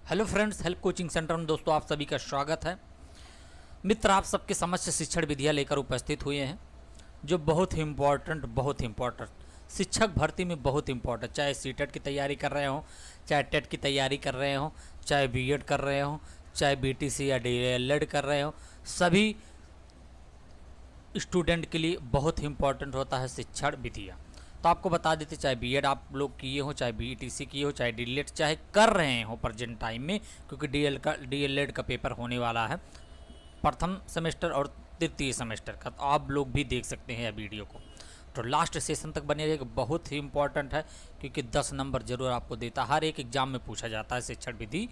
Hello friends, help coaching centre में दोस्तों आप सभी का स्वागत है। मित्र, आप सबके समक्ष शिक्षण विधियाँ लेकर उपस्थित हुए हैं जो बहुत ही इम्पोर्टेंट शिक्षक भर्ती में बहुत इम्पोर्टेंट, चाहे सीटेट की तैयारी कर रहे हो, चाहे टेट की तैयारी कर रहे हो, चाहे बीएड कर रहे हो, चाहे बीटीसी या डीएलएड कर रहे हो, सभी स्टूडेंट के लिए बहुत ही इम्पोर्टेंट होता है शिक्षण विधियाँ। तो आपको बता देते, चाहे बीएड आप लोग किए हो, चाहे बीटीसी किए हो, चाहे डीएलएड चाहे कर रहे हो प्रेजेंट टाइम में, क्योंकि डीएलएड का पेपर होने वाला है प्रथम सेमेस्टर और तृतीय सेमेस्टर का, तो आप लोग भी देख सकते हैं वीडियो को। तो लास्ट सेशन तक बने रहिएगा, बहुत ही इंपॉर्टेंट है क्योंकि 10 नंबर जरूर आपको देता, हर एक एग्जाम में पूछा जाता है शिक्षण विधि।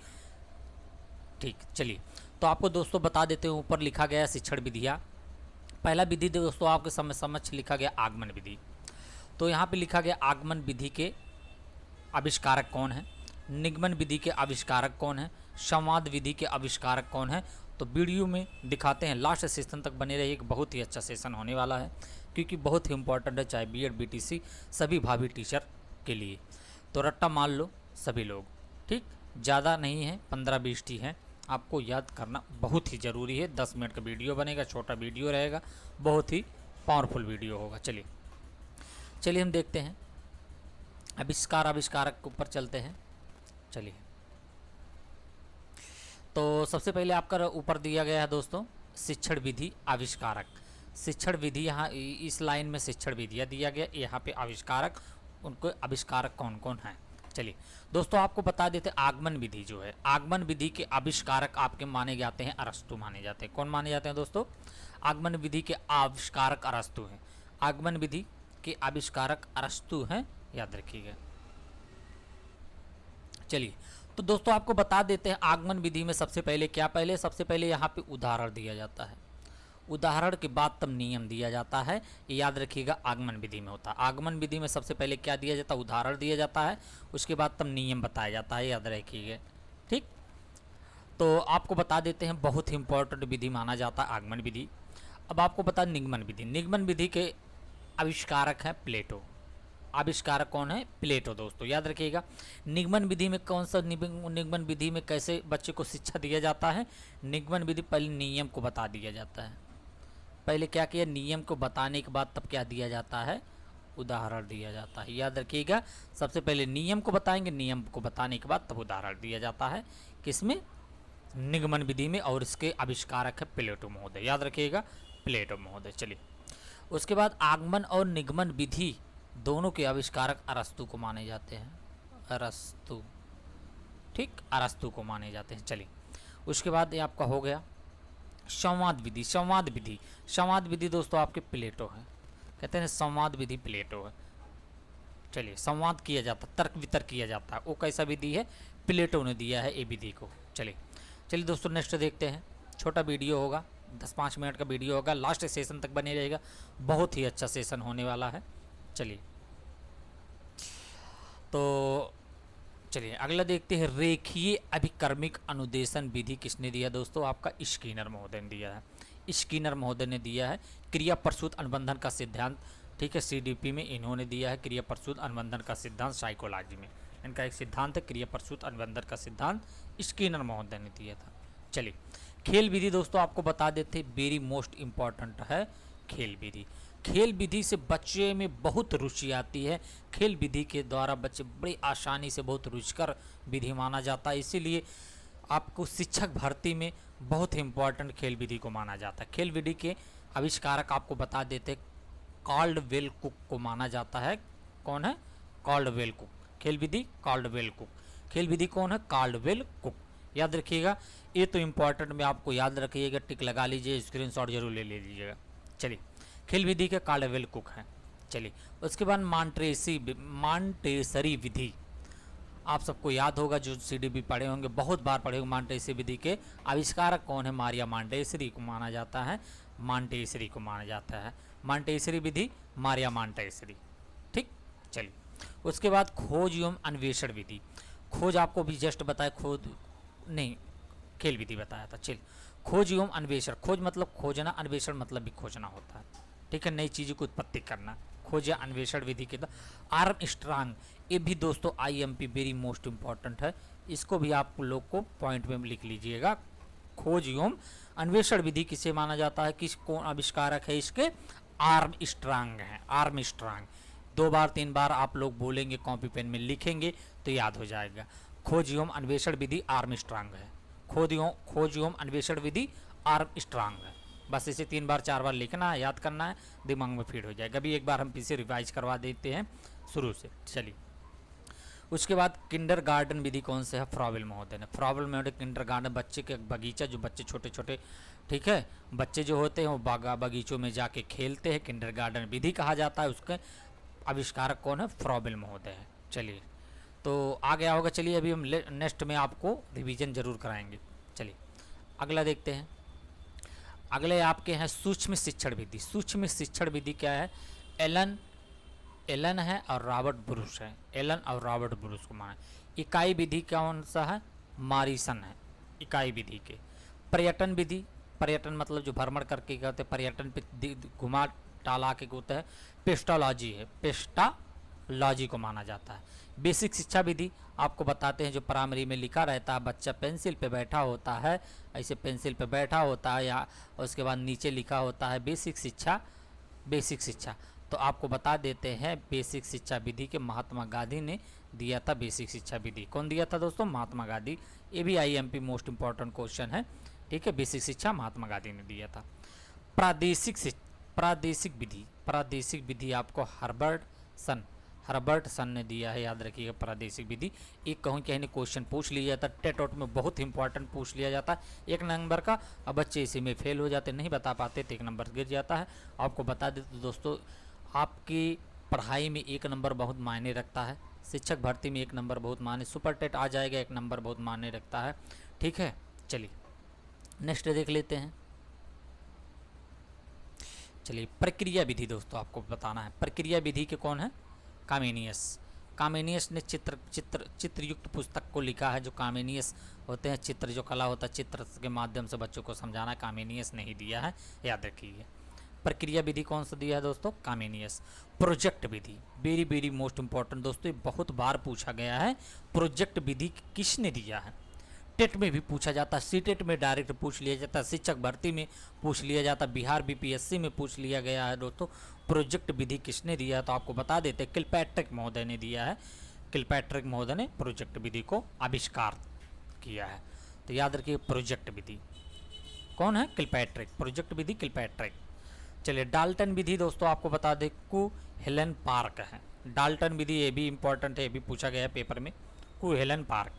ठीक, चलिए तो आपको दोस्तों बता देते हैं, ऊपर लिखा गया शिक्षण विधियाँ। पहला विधि दोस्तों आपके समक्ष लिखा गया आगमन विधि। तो यहाँ पे लिखा गया आगमन विधि के आविष्कारक कौन है, निगमन विधि के आविष्कारक कौन है, संवाद विधि के आविष्कारक कौन है। तो वीडियो में दिखाते हैं, लास्ट सेशन तक बने रहिए, एक बहुत ही अच्छा सेशन होने वाला है क्योंकि बहुत ही इंपॉर्टेंट है, चाहे बीएड बीटीसी सभी भावी टीचर के लिए। तो रट्टा मान लो सभी लोग, ठीक, ज़्यादा नहीं है, 15-20 टी है, आपको याद करना बहुत ही ज़रूरी है। 10 मिनट का वीडियो बनेगा, छोटा वीडियो रहेगा, बहुत ही पावरफुल वीडियो होगा। चलिए हम देखते हैं, आविष्कारक के ऊपर चलते हैं। चलिए, तो सबसे पहले आपका ऊपर दिया गया है दोस्तों शिक्षण विधि आविष्कारक। शिक्षण विधि यहाँ इस लाइन में शिक्षण विधियाँ दिया गया, यहाँ पे आविष्कारक, उनको आविष्कारक कौन कौन हैं। चलिए दोस्तों आपको बता देते, आगमन विधि जो है, आगमन विधि के आविष्कारक आपके माने जाते हैं अरस्तु माने जाते हैं। कौन माने जाते हैं दोस्तों? आगमन विधि के आविष्कारक अरस्तु हैं। आगमन विधि के आविष्कारक अरस्तु हैं, याद रखिएगा। चलिए तो दोस्तों आपको बता देते हैं, आगमन विधि में सबसे पहले यहाँ पे उदाहरण दिया जाता है, उदाहरण के बाद तब नियम दिया जाता है, ये याद रखिएगा आगमन विधि में होता है। आगमन विधि में सबसे पहले क्या दिया जाता है? उदाहरण दिया जाता है, उसके बाद तब नियम बताया जाता है, याद रखिएगा। ठीक, तो आपको बता देते हैं, बहुत ही इंपॉर्टेंट विधि माना जाता है आगमन विधि। अब आपको बता निगमन विधि। निगमन विधि के आविष्कारक है प्लेटो। आविष्कारक कौन है? प्लेटो। दोस्तों याद रखिएगा, निगमन विधि में कौन सा, निगमन विधि में कैसे बच्चे को शिक्षा दिया जाता है? निगमन विधि पहले नियम को बता दिया जाता है, पहले क्या किया, नियम को बताने के बाद तब क्या दिया जाता है? उदाहरण दिया जाता है। याद रखिएगा, सबसे पहले नियम को बताएंगे, नियम को बताने के बाद तब उदाहरण दिया जाता है, किसमें? निगमन विधि में, और इसके आविष्कारक है प्लेटो महोदय। याद रखिएगा, प्लेटो महोदय। चलिए उसके बाद आगमन और निगमन विधि दोनों के आविष्कारक अरस्तु को माने जाते हैं, अरस्तु। ठीक, अरस्तु को माने जाते हैं। चलिए उसके बाद ये आपका हो गया संवाद विधि। संवाद विधि दोस्तों आपके प्लेटो है, कहते हैं संवाद विधि प्लेटो है। चलिए, संवाद किया जाता, तर्क वितर्क किया जाता है, वो कैसा विधि है? प्लेटो ने दिया है ये विधि को। चलिए दोस्तों नेक्स्ट देखते हैं, छोटा वीडियो होगा, 10-5 मिनट का वीडियो होगा, लास्ट सेशन तक बने रहेगा, बहुत ही अच्छा सेशन होने वाला है। चलिए तो चलिए अगला देखते हैं, रेखीय अभिकर्मिक अनुदेशन विधि किसने दिया दोस्तों? आपका स्किनर महोदय ने दिया है। स्किनर महोदय ने दिया है क्रिया प्रसूत अनुबंधन का सिद्धांत। ठीक है, सीडीपी में इन्होंने दिया है क्रिया प्रसूत अनुबंधन का सिद्धांत, साइकोलॉजी में इनका एक सिद्धांत है क्रिया प्रसूत अनुबंधन का सिद्धांत, स्किनर महोदय ने दिया था। चलिए खेल विधि दोस्तों आपको बता देते, वेरी मोस्ट इम्पॉर्टेंट है खेल विधि। खेल विधि से बच्चे में बहुत रुचि आती है, खेल विधि के द्वारा बच्चे बड़ी आसानी से, बहुत रुचिकर विधि माना जाता है, इसीलिए आपको शिक्षक भर्ती में बहुत ही इम्पोर्टेंट खेल विधि को माना जाता है। खेल विधि के आविष्कारक आपको बता देते, कॉल्डवेल कुक को माना जाता है। कौन है? Caldwell cook. खेल विधि कॉल्डवेल कुक। खेल विधि कौन है? Caldwell cook. याद रखिएगा, ये तो इम्पोर्टेंट में आपको याद रखिएगा, टिक लगा लीजिए, स्क्रीनशॉट जरूर ले लीजिएगा। चलिए खेल विधि के कॉल्डवेल कुक हैं। चलिए उसके बाद मॉन्टेसरी विधि, आप सबको याद होगा, जो सीडीपी पढ़े होंगे, बहुत बार पढ़े होंगे। मॉन्टेसरी विधि के आविष्कारक कौन है? मारिया मॉन्टेसरी को माना जाता है, मॉन्टेसरी को माना जाता है। मॉन्टेसरी विधि मारिया मॉन्टेसरी। ठीक, चलिए उसके बाद खोज एवं अन्वेषण विधि। खोज आपको भी जस्ट बताया, खोज नहीं, खेल विधि बताया था। चलिए खोज एवं अन्वेषण, खोज मतलब खोजना, अन्वेषण मतलब भी खोजना होता है। ठीक है, नई चीज़ों की उत्पत्ति करना, खोज या अन्वेषण विधि के। आर्मस्ट्रांग, ये भी दोस्तों आईएमपी वेरी मोस्ट इंपॉर्टेंट है, इसको भी आप लोग को पॉइंट में लिख लीजिएगा। खोज एवं अन्वेषण विधि किसे माना जाता है, किस कौन आविष्कारक है इसके, आर्मस्ट्रांग है, आर्मस्ट्रांग। 2 बार 3 बार आप लोग बोलेंगे, कॉपी पेन में लिखेंगे तो याद हो जाएगा। खोज एवं अन्वेषण विधि आर्मस्ट्रांग है, खोज एवं अन्वेषण विधि आर्मस्ट्रांग है। बस इसे 3 बार 4 बार लिखना है, याद करना है, दिमाग में फीड हो जाएगा। अभी एक बार हम पीछे रिवाइज करवा देते हैं शुरू से। चलिए, उसके बाद किंडरगार्टन विधि कौन से है, फ्रॉबेल महोदय ने। फ्रॉबेल महोदय किंडरगार्टन, बच्चे के बगीचा, जो बच्चे छोटे छोटे, ठीक है, बच्चे जो होते हैं वो बगीचों में जाके खेलते हैं, किंडरगार्टन विधि कहा जाता है। उसके आविष्कारक कौन है, फ्रॉबेल महोदय है। चलिए, तो आ गया होगा। चलिए, अभी हम नेक्स्ट में आपको रिवीजन जरूर कराएंगे। चलिए अगला देखते हैं। अगले आपके हैं सूक्ष्म शिक्षण विधि। सूक्ष्म शिक्षण विधि क्या है, एलन है और रॉबर्ट ब्रूस है, एलन और रॉबर्ट ब्रूस को माना। इकाई विधि कौन सा है, मॉरिसन है, इकाई विधि के। पर्यटन विधि, पर्यटन मतलब जो भ्रमण करके कहते हैं, पर्यटन पे घुमा टाला के होता है, पेस्टोलॉजी है, पेस्टालॉजी को माना जाता है। बेसिक शिक्षा विधि आपको बताते हैं, जो प्राइमरी में लिखा रहता है, बच्चा पेंसिल पे बैठा होता है, ऐसे पेंसिल पे बैठा होता है, या उसके बाद नीचे लिखा होता है बेसिक शिक्षा, बेसिक शिक्षा। तो आपको बता देते हैं, बेसिक शिक्षा विधि के महात्मा गांधी ने दिया था। बेसिक शिक्षा विधि कौन दिया था दोस्तों, महात्मा गांधी। ये भी IMP मोस्ट इंपॉर्टेंट क्वेश्चन है, ठीक है। बेसिक शिक्षा महात्मा गांधी ने दिया था। प्रादेशिक विधि, प्रादेशिक विधि आपको हर्बर्ट सन ने दिया है, याद रखिएगा प्रादेशिक विधि। एक कहूँ कि यानी क्वेश्चन पूछ लिया जाता है, टेट में बहुत इंपॉर्टेंट पूछ लिया जाता है 1 नंबर का। अब बच्चे इसी में फेल हो जाते, नहीं बता पाते तो 1 नंबर गिर जाता है। आपको बता देते दोस्तों, आपकी पढ़ाई में 1 नंबर बहुत मायने रखता है, शिक्षक भर्ती में 1 नंबर बहुत मायने, सुपर टेट आ जाएगा 1 नंबर बहुत मायने रखता है, ठीक है। चलिए नेक्स्ट देख लेते हैं। चलिए प्रक्रिया विधि दोस्तों आपको बताना है। प्रक्रिया विधि के कौन है, कामेनियस ने चित्रयुक्त पुस्तक को लिखा है। जो कामेनियस होते हैं, चित्र जो कला होता है, चित्र के माध्यम से बच्चों को समझाना, कामेनियस ने ही दिया है, याद रखिए। प्रक्रिया विधि कौन सा दिया है दोस्तों, कामेनियस। प्रोजेक्ट विधि वेरी वेरी मोस्ट इंपॉर्टेंट दोस्तों, ये बहुत बार पूछा गया है। प्रोजेक्ट विधि किसने दिया है, टेट में भी पूछा जाता है, सीटेट में डायरेक्ट पूछ लिया जाता है, शिक्षक भर्ती में पूछ लिया जाता है, बिहार BPSC में पूछ लिया गया है दोस्तों। प्रोजेक्ट विधि किसने दिया है, तो आपको बता देते हैं, किलपैट्रिक महोदय ने दिया है। किलपैट्रिक महोदय ने प्रोजेक्ट विधि को आविष्कार किया है। तो याद रखिए, प्रोजेक्ट विधि कौन है, किलपैट्रिक, प्रोजेक्ट विधि किलपैट्रिक। चलिए डाल्टन विधि दोस्तों आपको बता दें, हेलन पार्क है। डाल्टन विधि ये भी इंपॉर्टेंट है, ये भी पूछा गया है पेपर में, हेलन पार्क।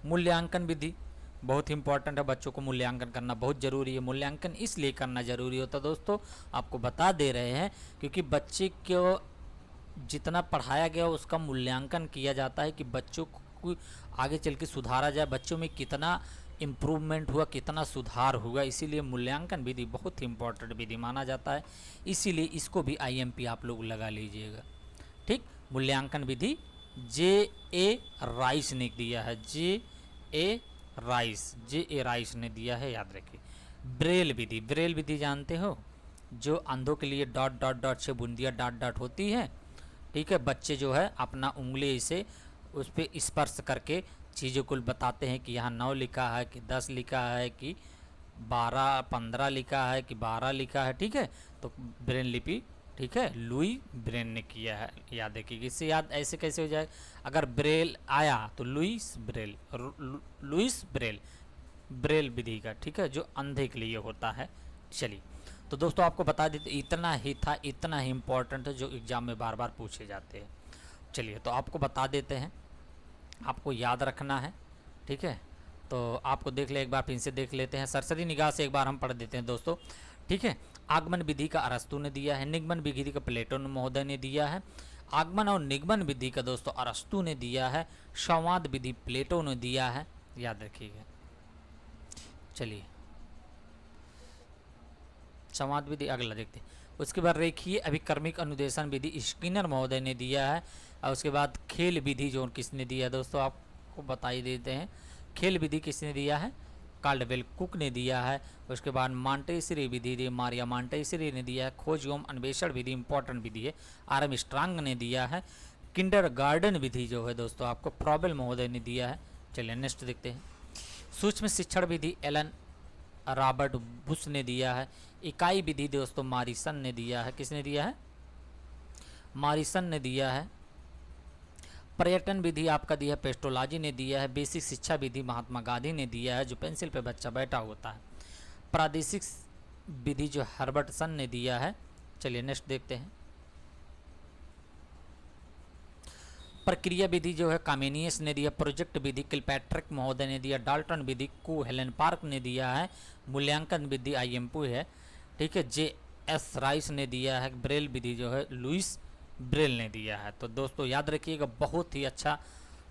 मूल्यांकन विधि बहुत इंपॉर्टेंट है, बच्चों को मूल्यांकन करना बहुत ज़रूरी है। मूल्यांकन इसलिए करना ज़रूरी होता है दोस्तों, आपको बता दे रहे हैं, क्योंकि बच्चे को जितना पढ़ाया गया उसका मूल्यांकन किया जाता है कि बच्चों को आगे चल के सुधारा जाए, बच्चों में कितना इम्प्रूवमेंट हुआ, कितना सुधार हुआ। इसीलिए मूल्यांकन विधि बहुत इंपॉर्टेंट विधि माना जाता है, इसीलिए इसको भी IMP आप लोग लगा लीजिएगा, ठीक। मूल्यांकन विधि J.A. राइस ने दिया है, J.A. राइस ने दिया है, याद रखिए। ब्रेल विधि, ब्रेल विधि जानते हो, जो अंधों के लिए डॉट डॉट डॉट से बूंदिया डॉट डॉट होती है, ठीक है। बच्चे जो है अपना उंगली से उस पर स्पर्श करके चीज़ों को बताते हैं कि यहाँ 9 लिखा है कि 10 लिखा है कि 12 15 लिखा है कि 12 लिखा है, ठीक है। तो ब्रेल लिपि, ठीक है, लुई ब्रेल ने किया है, याद रखिएगा। इससे याद ऐसे कैसे हो जाए, अगर ब्रेल आया तो लुईस ब्रेल, ब्रेल विधि का, ठीक है, जो अंधे के लिए होता है। चलिए तो दोस्तों आपको बता देते, इतना ही था, इतना ही इम्पोर्टेंट है जो एग्ज़ाम में बार बार पूछे जाते हैं। चलिए तो आपको बता देते हैं, आपको याद रखना है, ठीक है। तो आपको देख ले, एक बार फिर से देख लेते हैं, सरसरी निगाह से एक बार हम पढ़ देते हैं दोस्तों, ठीक है। आगमन विधि का अरस्तु ने दिया है, निगमन विधि का प्लेटो महोदय ने दिया है, आगमन और निगमन विधि का दोस्तों अरस्तु ने दिया है, संवाद विधि प्लेटो ने दिया है, याद रखिएगा। चलिए संवाद विधि अगला देखते हैं। उसके बाद रेखीय अभिकर्मिक अनुदेशन विधि स्किनर महोदय ने दिया है, और उसके बाद खेल विधि जो किसने दिया है दोस्तों आपको बता ही देते हैं। खेल विधि किसने दिया है, काल्डवेल कुक ने दिया है। उसके बाद मॉन्टेसरी विधि दी, मारिया मॉन्टेसरी ने दिया है। खोज एवं अन्वेषण विधि इंपॉर्टेंट विधि है, आर्मस्ट्रांग ने दिया है। किंडरगार्टन विधि जो है दोस्तों आपको फ्रॉबेल महोदय ने दिया है, चलिए नेक्स्ट देखते हैं। सूक्ष्म शिक्षण विधि एलन रॉबर्ट बुश ने दिया है। इकाई विधि दोस्तों मॉरिसन ने दिया है। किसने दिया है? मॉरिसन ने दिया है। पर्यटन विधि आपका दिया है पेस्टोलॉजी ने दिया है। बेसिक शिक्षा विधि महात्मा गांधी ने दिया है, जो पेंसिल पे बच्चा बैठा होता है। प्रादेशिक विधि जो हर्बर्टसन ने दिया है। चलिए नेक्स्ट देखते हैं। प्रक्रिया विधि जो है कामेनियस ने दिया। प्रोजेक्ट विधि किलपैट्रिक महोदय ने दिया। डाल्टन विधि को हेलन पार्क ने दिया है। मूल्यांकन विधि आईएमपू है, ठीक है, जे एस राइस ने दिया है। ब्रेल विधि जो है लुइस ब्रेल ने दिया है। तो दोस्तों याद रखिएगा, बहुत ही अच्छा,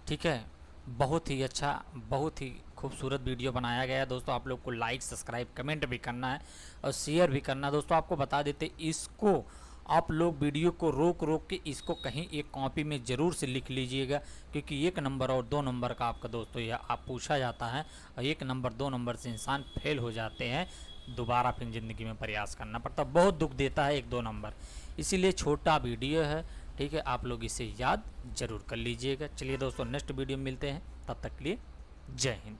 ठीक है, बहुत ही अच्छा, बहुत ही खूबसूरत वीडियो बनाया गया है। दोस्तों आप लोग को लाइक सब्सक्राइब कमेंट भी करना है और शेयर भी करना है। दोस्तों आपको बता देते, इसको आप लोग वीडियो को रोक रोक के इसको कहीं एक कॉपी में ज़रूर से लिख लीजिएगा, क्योंकि 1 नंबर और 2 नंबर का आपका दोस्तों यह आप पूछा जाता है, और 1 नंबर 2 नंबर से इंसान फेल हो जाते हैं, दोबारा फिर ज़िंदगी में प्रयास करना पड़ता, बहुत दुख देता है 1-2 नंबर। इसीलिए छोटा वीडियो है, ठीक है, आप लोग इसे याद ज़रूर कर लीजिएगा। चलिए दोस्तों नेक्स्ट वीडियो में मिलते हैं, तब तक के लिए जय हिंद।